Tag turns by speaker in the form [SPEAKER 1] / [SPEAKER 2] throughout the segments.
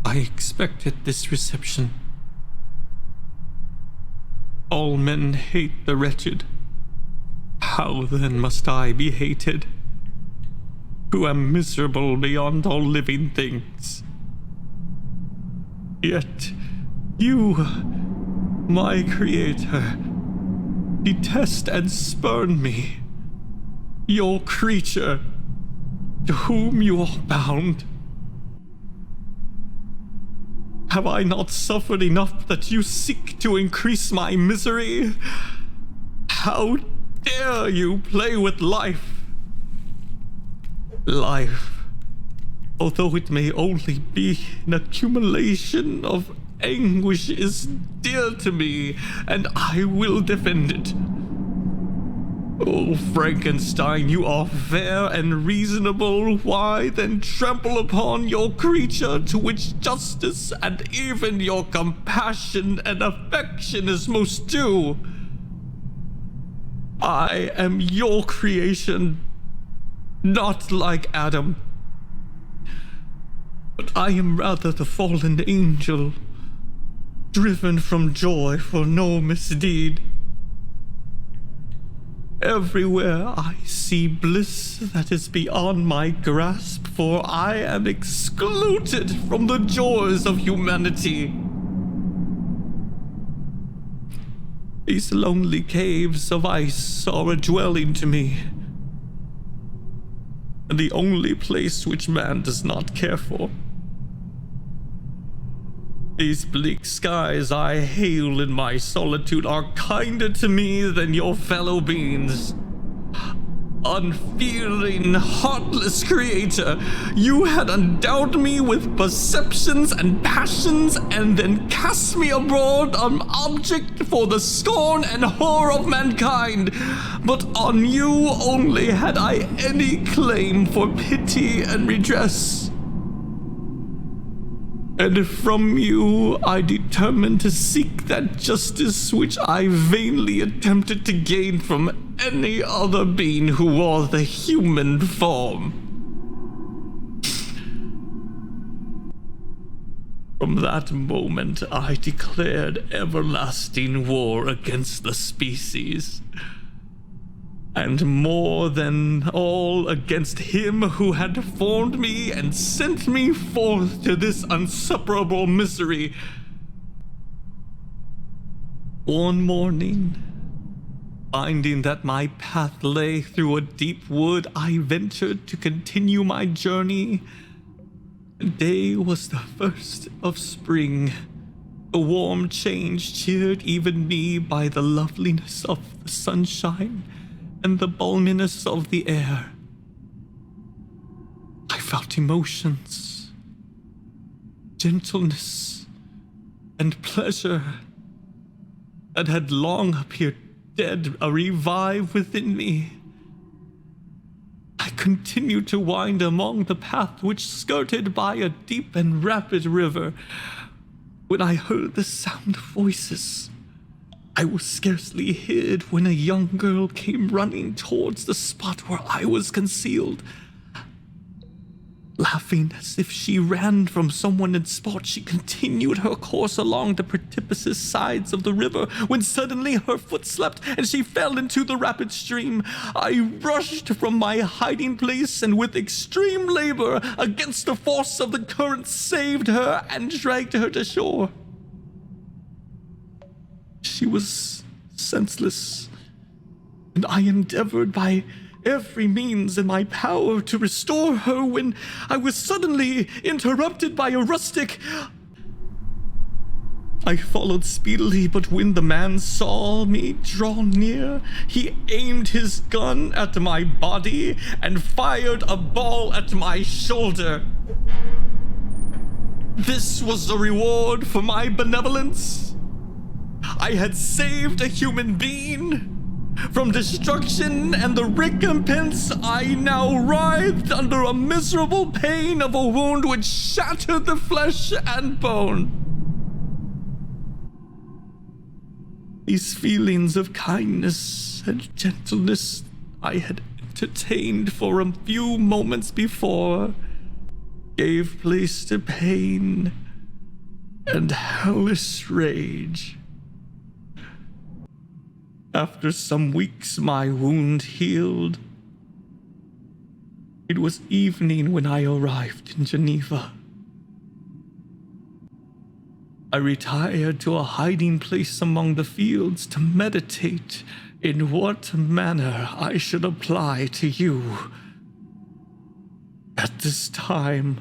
[SPEAKER 1] I expected this reception. All men hate the wretched. How then must I be hated, who am miserable beyond all living things? Yet you, my creator, detest and spurn me, your creature, to whom you are bound. Have I not suffered enough that you seek to increase my misery? How dare you play with life? Life, although it may only be an accumulation of anguish, is dear to me, and I will defend it. Oh, Frankenstein, you are fair and reasonable. Why then trample upon your creature, to which justice and even your compassion and affection is most due? I am your creation, not like Adam, but I am rather the fallen angel, driven from joy for no misdeed. Everywhere I see bliss that is beyond my grasp, for I am excluded from the joys of humanity. These lonely caves of ice are a dwelling to me, and the only place which man does not care for. These bleak skies I hail in my solitude are kinder to me than your fellow beings. Unfeeling, heartless creator, you had endowed me with perceptions and passions, and then cast me abroad an object for the scorn and horror of mankind. But on you only had I any claim for pity and redress. And from you I determined to seek that justice which I vainly attempted to gain from any other being who wore the human form. From that moment I declared everlasting war against the species, and more than all against him who had formed me and sent me forth to this insupportable misery. One morning, finding that my path lay through a deep wood, I ventured to continue my journey. The day was the first of spring. The warm change cheered even me by the loveliness of the sunshine and the balminess of the air. I felt emotions, gentleness, and pleasure that had long appeared dead revive within me. I continued to wind along the path which skirted by a deep and rapid river, when I heard the sound of voices. I was scarcely hid when a young girl came running towards the spot where I was concealed. Laughing as if she ran from someone in sport, she continued her course along the precipitous sides of the river, when suddenly her foot slipped and she fell into the rapid stream. I rushed from my hiding place, and with extreme labor against the force of the current saved her and dragged her to shore. She was senseless, and I endeavored by every means in my power to restore her, when I was suddenly interrupted by a rustic. I followed speedily, but when the man saw me draw near, he aimed his gun at my body and fired a ball at my shoulder. This was the reward for my benevolence. I had saved a human being from destruction, and the recompense I now writhed under a miserable pain of a wound which shattered the flesh and bone. These feelings of kindness and gentleness I had entertained for a few moments before gave place to pain and hellish rage. After some weeks, my wound healed. It was evening when I arrived in Geneva. I retired to a hiding place among the fields to meditate in what manner I should apply to you. At this time,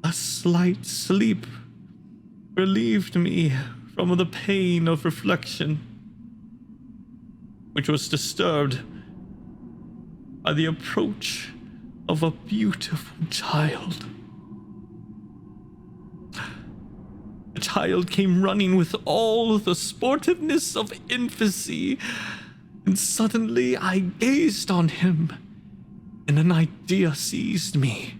[SPEAKER 1] a slight sleep relieved me from the pain of reflection, which was disturbed by the approach of a beautiful child. The child came running with all the sportiveness of infancy, and suddenly I gazed on him, and an idea seized me.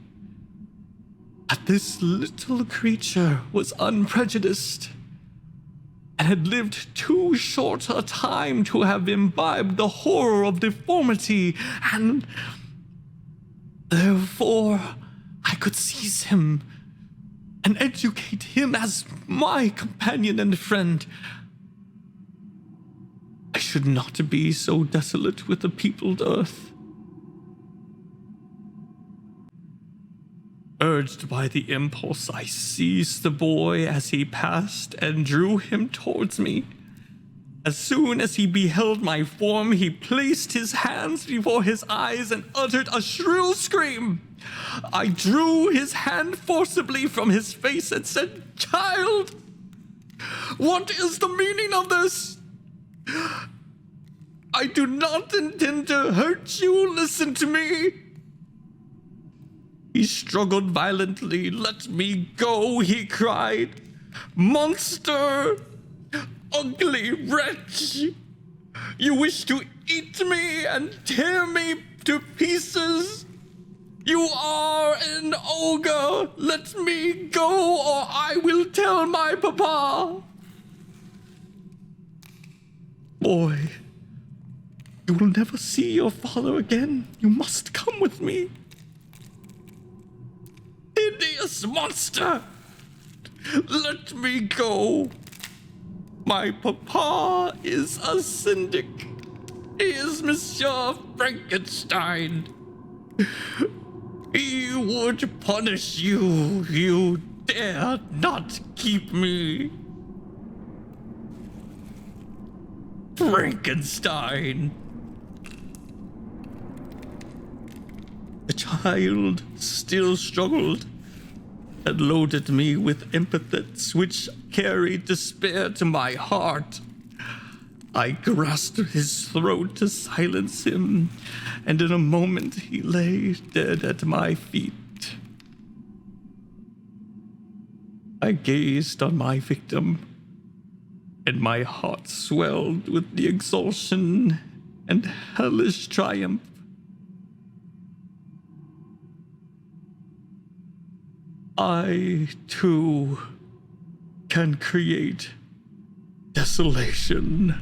[SPEAKER 1] That this little creature was unprejudiced, and had lived too short a time to have imbibed the horror of deformity, and therefore I could seize him and educate him as my companion and friend. I should not be so desolate with the peopled earth. Urged by the impulse, I seized the boy as he passed and drew him towards me. As soon as he beheld my form, he placed his hands before his eyes and uttered a shrill scream. I drew his hand forcibly from his face and said, "Child, what is the meaning of this? I do not intend to hurt you. Listen to me." He struggled violently. "Let me go," he cried. "Monster! Ugly wretch! You wish to eat me and tear me to pieces? You are an ogre! Let me go, or I will tell my papa!" "Boy, you will never see your father again. You must come with me." "Hideous monster! Let me go. My papa is a syndic. He is Monsieur Frankenstein. He would punish you. You dare not keep me. Frankenstein." The child still struggled and loaded me with epithets which carried despair to my heart. I grasped his throat to silence him, and in a moment he lay dead at my feet. I gazed on my victim, and my heart swelled with the exultation and hellish triumph. I, too, can create desolation.